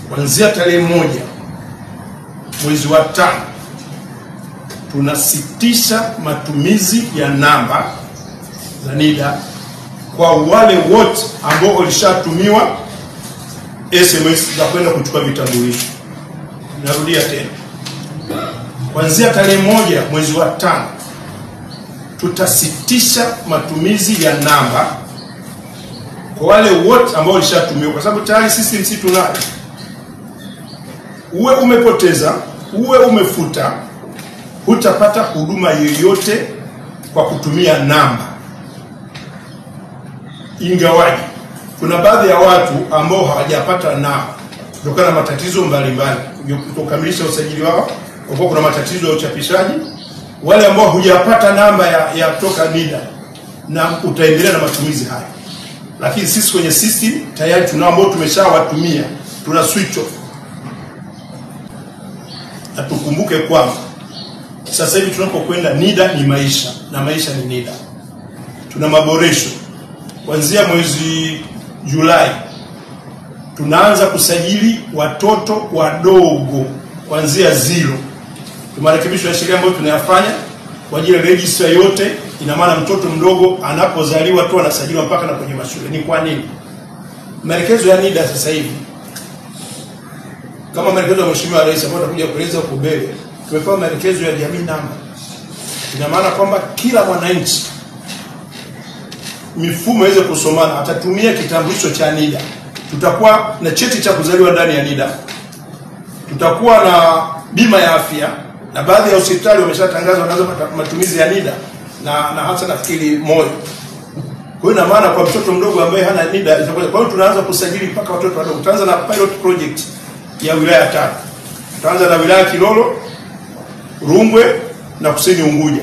kuanzia tarehe 1 mwezi wa 5 tunasitisha matumizi ya namba za NIDA kwa wale wote ambao walishatumiwa SMS za kwenda kuchukua vitambulisho. Narudia tena. Kuanzia tarehe 1 mwezi wa 5 tutasitisha matumizi ya namba kwa wale wote ambao walishatumiwa, kwa sababu tayari system si tunayo. Uwe umepoteza, uwe umefuta, hutapata huduma yoyote kwa kutumia namba. Ingawaje kuna baadhi ya watu ambao hawajapata namba kutokana na matatizo mbalimbali kukamilisha usajili wao, kwa kuna matatizo ya uchapishaji. Wale ambao hujapata namba ya kutoka NIDA, na utaendelea na matumizi haya. Lakini sisi kwenye system tayari tunao ambao tumeshawatumia, tuna switch off. Na tukumbuke kwamba sasa hivi tunapokwenda, NIDA ni maisha na maisha ni NIDA. Tuna maboresho. Kuanzia mwezi Julai tunaanza kusajili watoto wadogo kuanzia 0. Tumarekebisho ya sheria ambayo tunayafanya kwa ajili ya register yote. Ina maana mtoto mdogo anapozaliwa tu anasajiliwa mpaka na kwenye mashule. Ni kwa nini? Maelekezo ya NIDA sasa hivi, kama maelekezo ya Mheshimiwa Rais ambayo atakuja kueleza huko mbele, tumepewa maelekezo ya jamii namba. Ina maana kwamba kila mwananchi mifumo iweze kusomana, atatumia kitambulisho cha NIDA. Tutakuwa na cheti cha kuzaliwa ndani ya NIDA. Tutakuwa na bima ya afya, na baadhi ya hospitali wameshatangaza wanaanza matumizi ya NIDA na hasa nafikiri moyo. Kwa hiyo ina maana kwa mtoto mdogo ambaye hana NIDA, kwa hiyo tunaanza kusajili mpaka watoto wadogo. Tutaanza na pilot project ya wilaya 3. Tutaanza na wilaya Kilolo, Rungwe na Kusini Unguja.